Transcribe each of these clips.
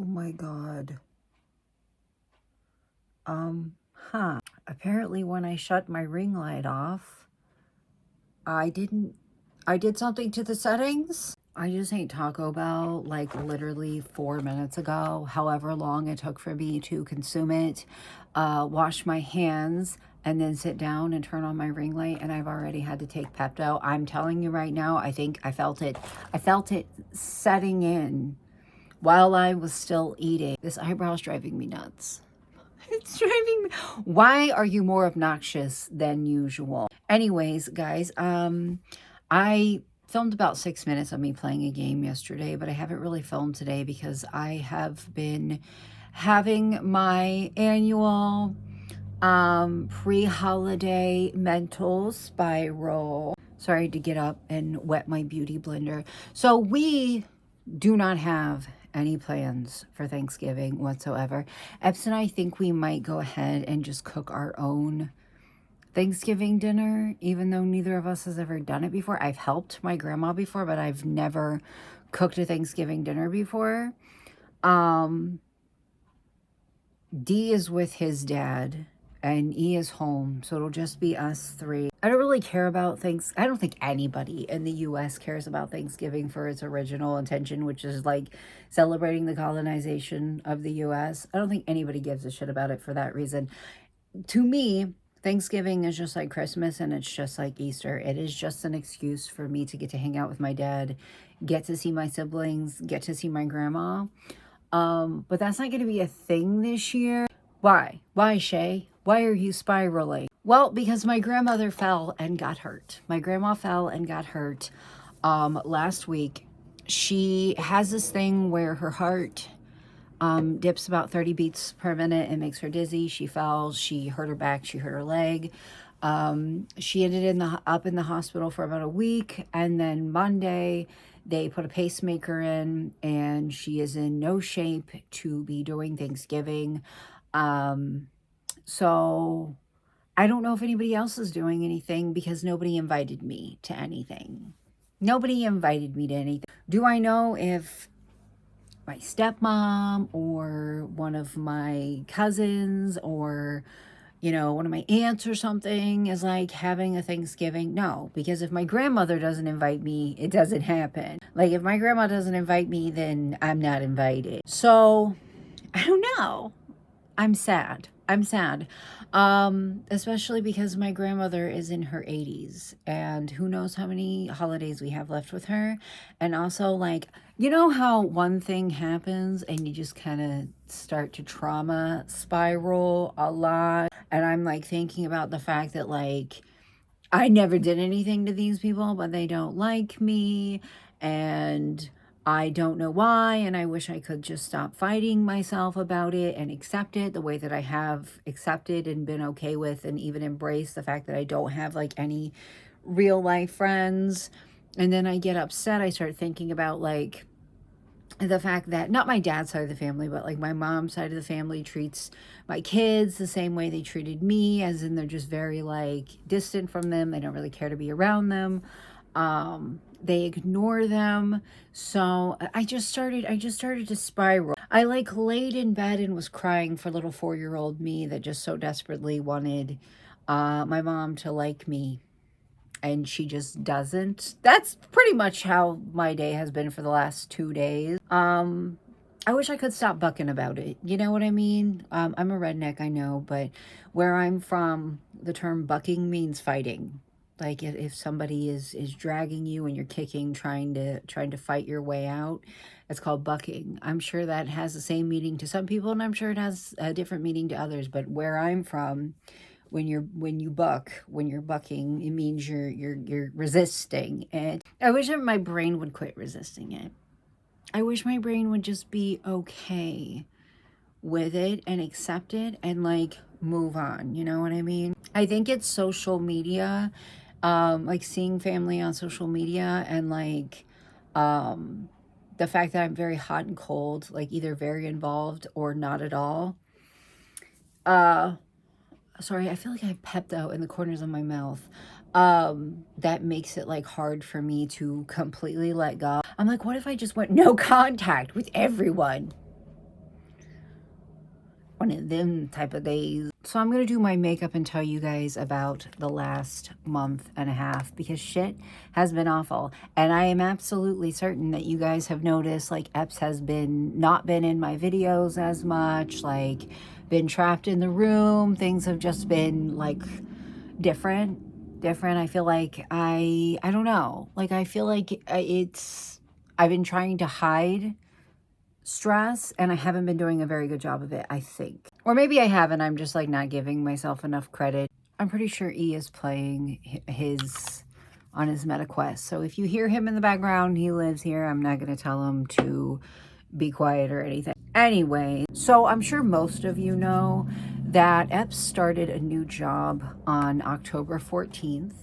my God. Apparently when I shut my ring light off, I did something to the settings. I just ate Taco Bell like literally 4 minutes ago, however long it took for me to consume it, wash my hands, and then sit down and turn on my ring light, and I've already had to take Pepto. I'm telling you right now, I think I felt it setting in while I was still eating. This eyebrow's driving me nuts. It's driving me. Why are you more obnoxious than usual? Anyways, guys, I filmed about 6 minutes of me playing a game yesterday, but I haven't really filmed today because I have been having my annual pre-holiday mental spiral. Sorry to get up and wet my beauty blender. So we do not have any plans for Thanksgiving whatsoever. Epps and I think we might go ahead and just cook our own Thanksgiving dinner, even though neither of us has ever done it before. I've helped my grandma before, but I've never cooked a Thanksgiving dinner before. D is with his dad and E is home, so it'll just be us three. I don't really care about things. I don't think anybody in the US cares about Thanksgiving for its original intention, which is like celebrating the colonization of the US. I don't think anybody gives a shit about it for that reason. To me, Thanksgiving is just like Christmas and it's just like Easter. It is just an excuse for me to get to hang out with my dad, get to see my siblings, get to see my grandma. But that's not going to be a thing this year. Why? Why, Shay? Why are you spiraling? Well, because my grandmother fell and got hurt. My grandma fell and got hurt last week. She has this thing where her heart dips about 30 beats per minute and makes her dizzy. She fell. She hurt her back. She hurt her leg. She ended up in the hospital for about a week, and then Monday they put a pacemaker in, and she is in no shape to be doing Thanksgiving. So I don't know if anybody else is doing anything because nobody invited me to anything. Nobody invited me to anything. Do I know if my stepmom or one of my cousins or one of my aunts or something is like having a Thanksgiving? No, because if my grandmother doesn't invite me, it doesn't happen. Like if my grandma doesn't invite me, then I'm not invited. So I don't know. I'm sad. Especially because my grandmother is in her 80s and who knows how many holidays we have left with her. And also, like, you know how one thing happens and you just kind of start to trauma spiral a lot. And I'm like thinking about the fact that like I never did anything to these people, but they don't like me and I don't know why, and I wish I could just stop fighting myself about it and accept it the way that I have accepted and been okay with, and even embrace the fact that I don't have like any real life friends. And then I get upset. I start thinking about like the fact that not my dad's side of the family, but like my mom's side of the family treats my kids the same way they treated me, as in they're just very like distant from them. They don't really care to be around them. They ignore them. So I just started to spiral. I like laid in bed and was crying for little 4-year-old me that just so desperately wanted my mom to like me, and she just doesn't. That's pretty much how my day has been for the last 2 days. I wish I could stop bucking about it. You know what I mean? I'm a redneck, I know, but where I'm from, the term bucking means fighting. Like if somebody is dragging you and you're kicking, trying to fight your way out, it's called bucking. I'm sure that has the same meaning to some people, and I'm sure it has a different meaning to others. But where I'm from, when you're bucking, it means you're resisting. And I wish that my brain would quit resisting it. I wish my brain would just be okay with it and accept it and like move on. You know what I mean? I think it's social media, like seeing family on social media, and like the fact that I'm very hot and cold, like either very involved or not at all. Sorry, I feel like I have Pepto in the corners of my mouth. That makes it like hard for me to completely let go. I'm like, what if I just went no contact with everyone? one of them type of days. So I'm gonna do my makeup and tell you guys about the last month and a half, because shit has been awful. And I am absolutely certain that you guys have noticed, like, Epps has not been in my videos as much, like been trapped in the room. Things have just been like different. I feel like I don't know. Like, I feel like I've been trying to hide stress, and I haven't been doing a very good job of it, I think. Or maybe I haven't. I'm just like not giving myself enough credit. I'm pretty sure E is playing on his MetaQuest. So if you hear him in the background, he lives here. I'm not going to tell him to be quiet or anything. Anyway, so I'm sure most of you know that Epps started a new job on October 14th.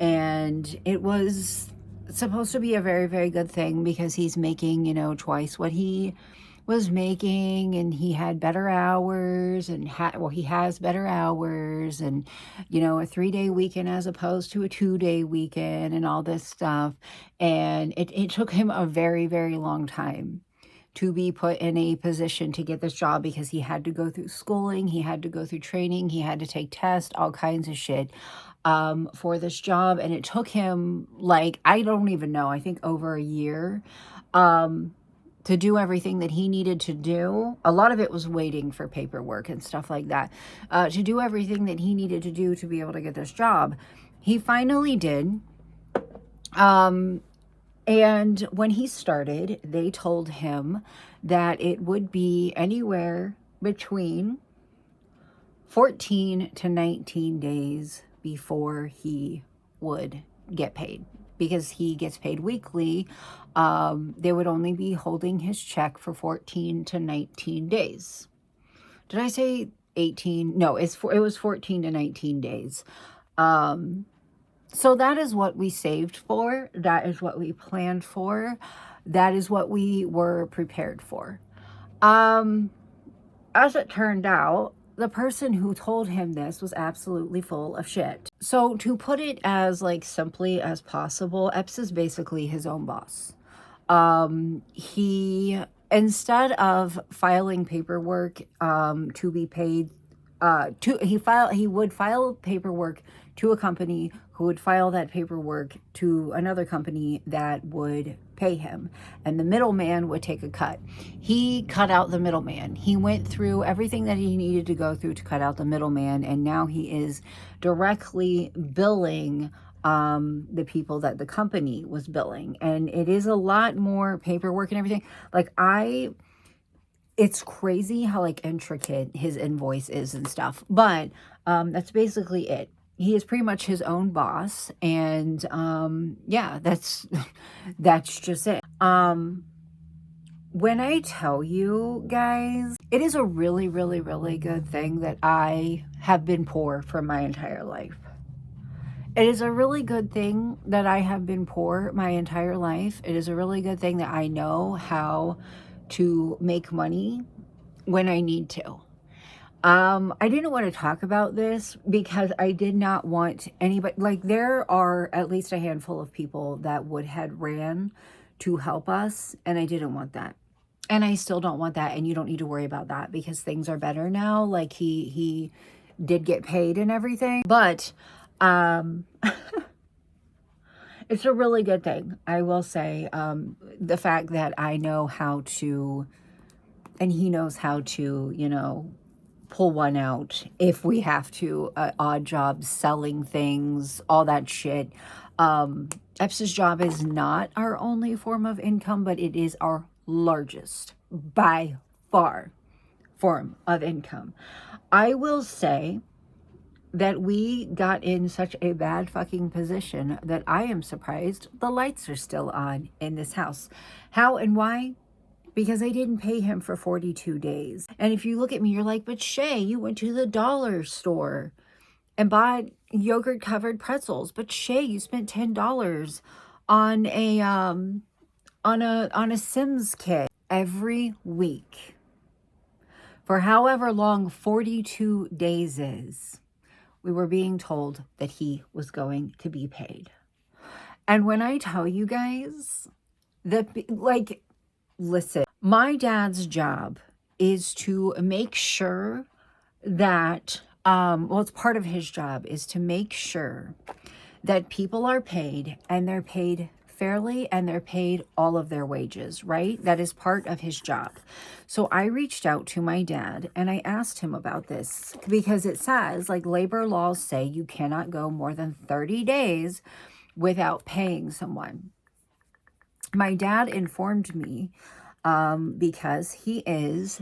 And it was supposed to be a very, very good thing, because he's making, twice what he was making, and he had better hours, and he has better hours, and a 3-day weekend as opposed to a 2-day weekend, and all this stuff. And it took him a very, very long time to be put in a position to get this job, because he had to go through schooling, he had to go through training, he had to take tests, all kinds of shit for this job. And it took him, like, I don't even know, I think over a year to do everything that he needed to do. A lot of it was waiting for paperwork and stuff like that, to do everything that he needed to do to be able to get this job. He finally did. And when he started, they told him that it would be anywhere between 14 to 19 days before he would get paid, because he gets paid weekly. They would only be holding his check for 14 to 19 days. Did I say 18? No, it was 14 to 19 days. So that is what we saved for. That is what we planned for. That is what we were prepared for. As it turned out, the person who told him this was absolutely full of shit. So to put it as like simply as possible, Epps is basically his own boss. He, instead of filing paperwork to be paid, he would file paperwork to a company who would file that paperwork to another company that would pay him, and the middleman would take a cut. He cut out the middleman. He went through everything that he needed to go through to cut out the middleman, and now he is directly billing the people that the company was billing. And it is a lot more paperwork and everything. Like, it's crazy how like intricate his invoice is and stuff, but that's basically it. He is pretty much his own boss, and yeah, that's just it. When I tell you guys, it is a really, really, really good thing that I have been poor for my entire life. It is a really good thing that I have been poor my entire life. It is a really good thing that I know how to make money when I need to. I didn't want to talk about this because I did not want anybody, like, there are at least a handful of people that had ran to help us, and I didn't want that. And I still don't want that, and you don't need to worry about that because things are better now. Like, he did get paid and everything, but it's a really good thing, I will say. The fact that I know how to, and he knows how to, pull one out if we have to, odd jobs, selling things, all that shit. Epps' job is not our only form of income, but it is our largest, by far, form of income. I will say that we got in such a bad fucking position that I am surprised the lights are still on in this house. How and why? Because I didn't pay him for 42 days. And if you look at me, you're like, but Shay, you went to the dollar store and bought yogurt covered pretzels. But Shay, you spent $10 on a Sims kit every week. For however long 42 days is, we were being told that he was going to be paid. And when I tell you guys that, like, listen, my dad's job is to make sure that, well, it's part of his job is to make sure that people are paid and they're paid fairly and they're paid all of their wages, right? That is part of his job. So I reached out to my dad and I asked him about this because it says, like, labor laws say you cannot go more than 30 days without paying someone. My dad informed me, because he is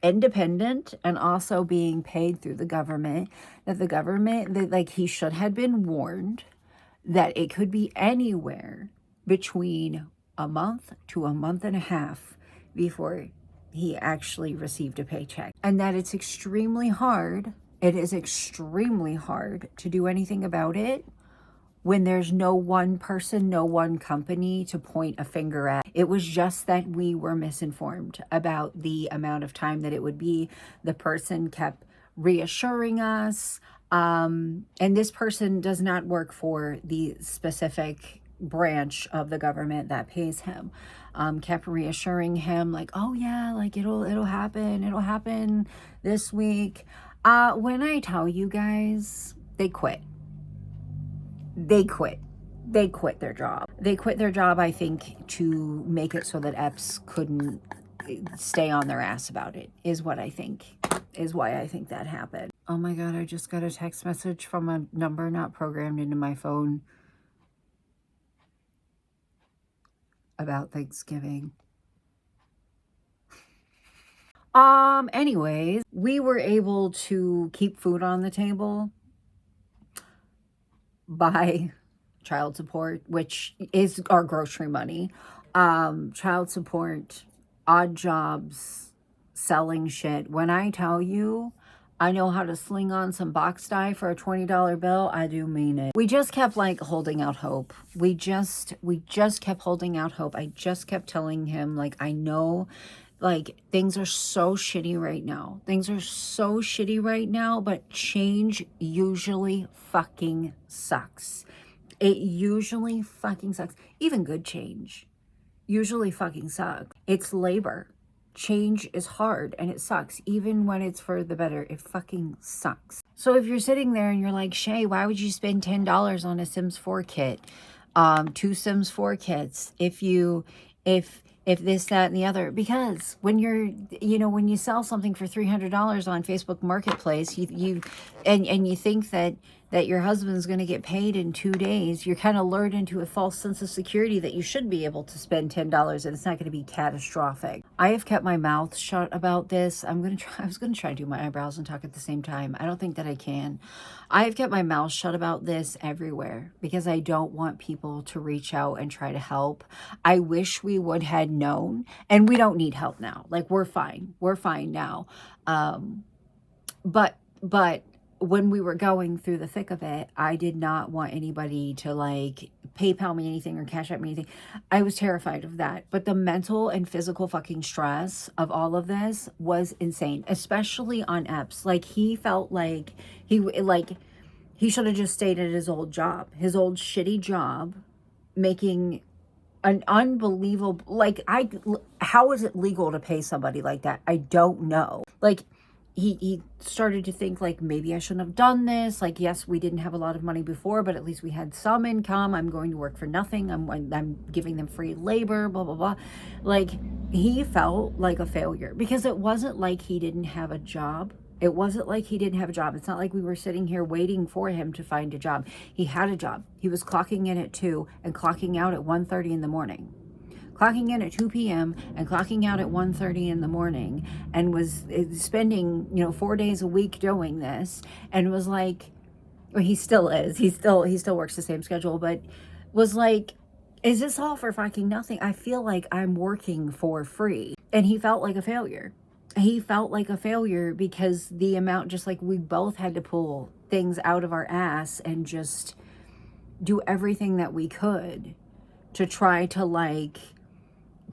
independent and also being paid through the government, that like he should have been warned that it could be anywhere between a month to a month and a half before he actually received a paycheck, and that it's extremely hard. It is extremely hard to do anything about it when there's no one person, no one company to point a finger at. It was just that we were misinformed about the amount of time that it would be. The person kept reassuring us, and this person does not work for the specific branch of the government that pays him. Kept reassuring him like, oh yeah, like it'll happen this week. When I tell you guys, they quit. They quit. They quit their job. They quit their job, I think, to make it so that EPS couldn't stay on their ass about it, is what I think, is why I think that happened. Oh my God, I just got a text message from a number not programmed into my phone about Thanksgiving. Anyways, we were able to keep food on the table by child support, which is our grocery money, child support, odd jobs, selling shit. When I tell you I know how to sling on some box dye for a $20 bill, I do mean it. We just kept like holding out hope. We just kept holding out hope. I just kept telling him, like, I know, like, things are so shitty right now. Things are so shitty right now, but change usually fucking sucks. It usually fucking sucks. Even good change usually fucking sucks. It's labor. Change is hard and it sucks. Even when it's for the better, it fucking sucks. So if you're sitting there and you're like, Shay, why would you spend $10 on a Sims 4 kit? 2 Sims 4 kits, if this, that, and the other. Because when when you sell something for $300 on Facebook Marketplace, you think that your husband's going to get paid in 2 days, you're kind of lured into a false sense of security that you should be able to spend $10 and it's not going to be catastrophic. I have kept my mouth shut about this. I was going to try to do my eyebrows and talk at the same time. I don't think that I can. I have kept my mouth shut about this everywhere because I don't want people to reach out and try to help. I wish we would had known, and we don't need help now. Like, we're fine. We're fine now. But when we were going through the thick of it, I did not want anybody to like PayPal me anything or Cash App me anything. I was terrified of that. But the mental and physical fucking stress of all of this was insane, especially on EPS. Like, he felt like he should have just stayed at his old job, his old shitty job, making an unbelievable, like, how is it legal to pay somebody like that? I don't know. Like, he started to think like, maybe I shouldn't have done this. Like, yes, we didn't have a lot of money before, but at least we had some income. I'm going to work for nothing. I'm giving them free labor, blah, blah, blah. Like, he felt like a failure because it wasn't like he didn't have a job. It wasn't like he didn't have a job. It's not like we were sitting here waiting for him to find a job. He had a job. He was clocking in at 2 and clocking out at 1:30 in the morning. Clocking in at 2 p.m. and clocking out at 1:30 in the morning, and was spending, 4 days a week doing this, and was like, well, he still is. He still works the same schedule, but was like, is this all for fucking nothing? I feel like I'm working for free. And he felt like a failure. He felt like a failure because the amount, just like we both had to pull things out of our ass and just do everything that we could to try to like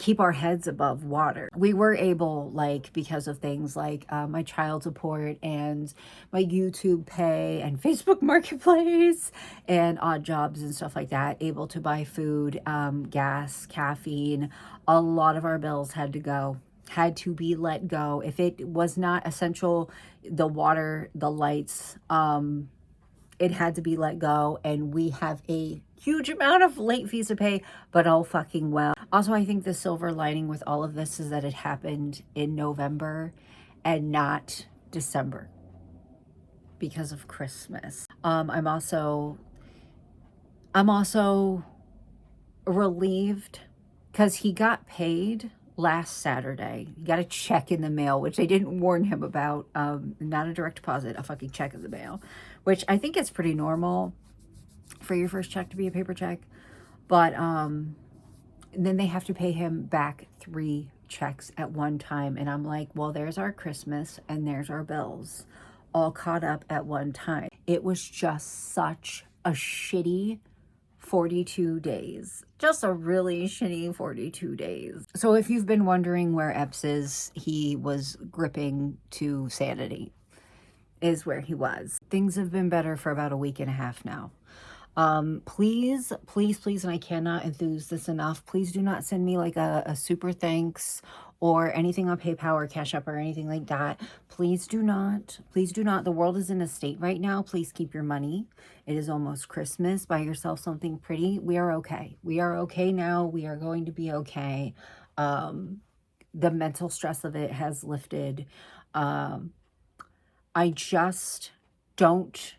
keep our heads above water. We were able, like, because of things like my child support and my YouTube pay and Facebook Marketplace and odd jobs and stuff like that, able to buy food, gas, caffeine. A lot of our bills had to go. had to be let go. If it was not essential, the water, the lights, it had to be let go. And we have a huge amount of late fees to pay, but oh fucking well. Also, I think the silver lining with all of this is that it happened in November and not December because of Christmas. I'm also relieved because he got paid last Saturday. He got a check in the mail, which they didn't warn him about. Not a direct deposit, a fucking check in the mail, which I think is pretty normal for your first check to be a paper check. But then they have to pay him back 3 checks at one time. And I'm like, well, there's our Christmas and there's our bills all caught up at one time. It was just such a shitty 42 days. Just a really shitty 42 days. So if you've been wondering where Epps is, he was gripping to sanity, is where he was. Things have been better for about a week and a half now. Please, please, please, and I cannot enthuse this enough, please do not send me like a super thanks or anything on PayPal or Cash App or anything like that. Please do not. Please do not. The world is in a state right now. Please keep your money. It is almost Christmas. Buy yourself something pretty. We are okay. We are okay now. We are going to be okay. The mental stress of it has lifted. I just don't...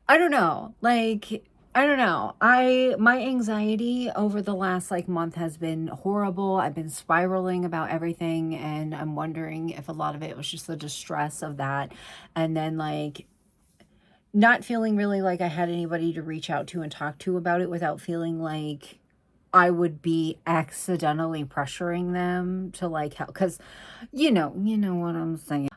I don't know. Like, I don't know. My anxiety over the last like month has been horrible. I've been spiraling about everything, and I'm wondering if a lot of it was just the distress of that. And then like not feeling really like I had anybody to reach out to and talk to about it without feeling like I would be accidentally pressuring them to like help. Cause you know what I'm saying.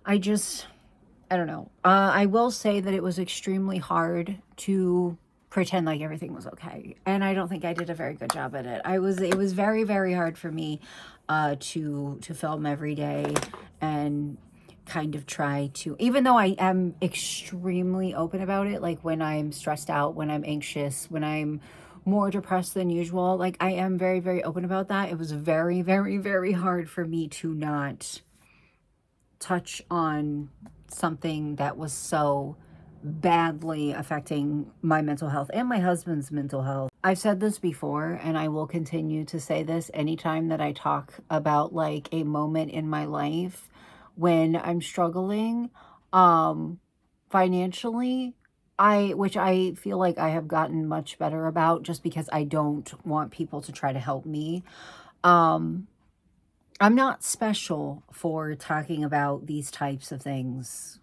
I don't know. I will say that it was extremely hard to pretend like everything was okay. And I don't think I did a very good job at it. It was very, very hard for me to film every day and kind of try to, even though I am extremely open about it, like when I'm stressed out, when I'm anxious, when I'm more depressed than usual, like I am very, very open about that. It was very, very, very hard for me to not touch on something that was so badly affecting my mental health and my husband's mental health. I've said this before, and I will continue to say this anytime that I talk about like a moment in my life when I'm struggling financially, which I feel like I have gotten much better about just because I don't want people to try to help me. I'm not special for talking about these types of things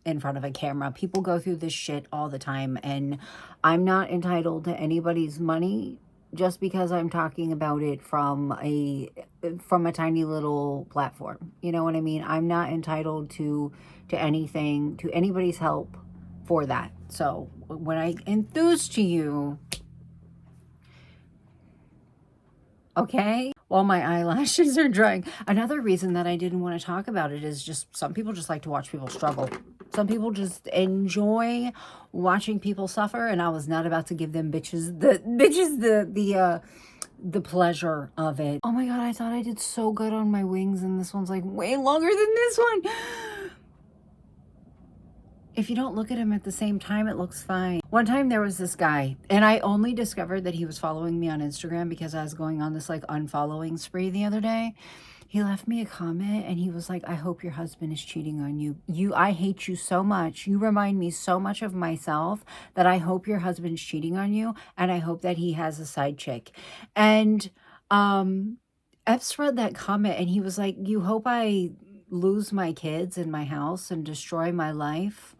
in front of a camera. People go through this shit all the time, and I'm not entitled to anybody's money just because I'm talking about it from a tiny little platform. You know what I mean? I'm not entitled to anything, to anybody's help for that. So when I enthuse to you, okay, while my eyelashes are drying. Another reason that I didn't want to talk about it is just some people just like to watch people struggle. Some people just enjoy watching people suffer, and I was not about to give them the pleasure of it. Oh my god, I thought I did so good on my wings, and this one's like way longer than this one. If you don't look at him at the same time, it looks fine. One time there was this guy, and I only discovered that he was following me on Instagram because I was going on this like unfollowing spree the other day. He left me a comment and he was like, I hope your husband is cheating on you. I hate you so much. You remind me so much of myself that I hope your husband's cheating on you, and I hope that he has a side chick. And Epps read that comment and he was like, you hope I lose my kids and my house and destroy my life?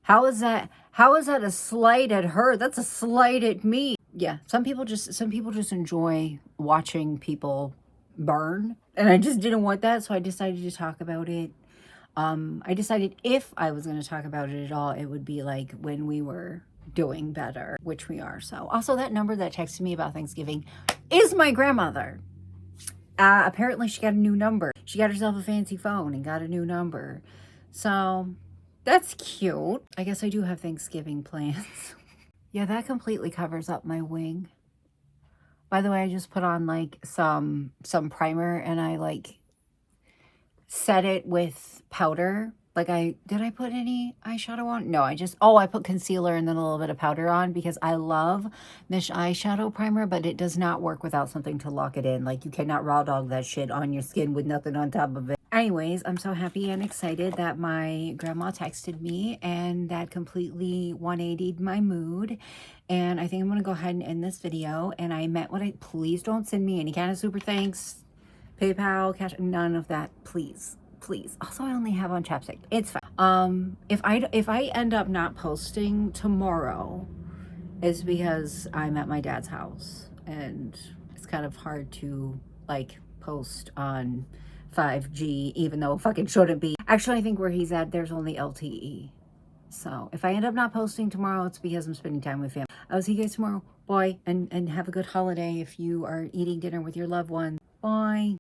How is that a slight at her? That's a slight at me. Yeah, some people just enjoy watching people burn, and I just didn't want that, so I decided to talk about it. I decided if I was going to talk about it at all, it would be like when we were doing better, which we are. So also, that number that texted me about Thanksgiving is my grandmother. Apparently she got a new number. She got herself a fancy phone and got a new number. So that's cute. I guess I do have Thanksgiving plans. Yeah, that completely covers up my wing. By the way, I just put on like some primer, and I like set it with powder. Like did I put any eyeshadow on? No, I put concealer and then a little bit of powder on because I love this eyeshadow primer, but it does not work without something to lock it in. Like you cannot raw dog that shit on your skin with nothing on top of it. Anyways, I'm so happy and excited that my grandma texted me, and that completely 180'd my mood. And I think I'm going to go ahead and end this video. And I meant what please don't send me any kind of super thanks, PayPal, cash, none of that, please. Please. Also, I only have on chapstick. It's fine. If I end up not posting tomorrow, it's because I'm at my dad's house and it's kind of hard to like post on 5G, even though it fucking shouldn't be. Actually, I think where he's at, there's only LTE. So if I end up not posting tomorrow, it's because I'm spending time with family. I'll see you guys tomorrow. Bye. And have a good holiday if you are eating dinner with your loved one. Bye.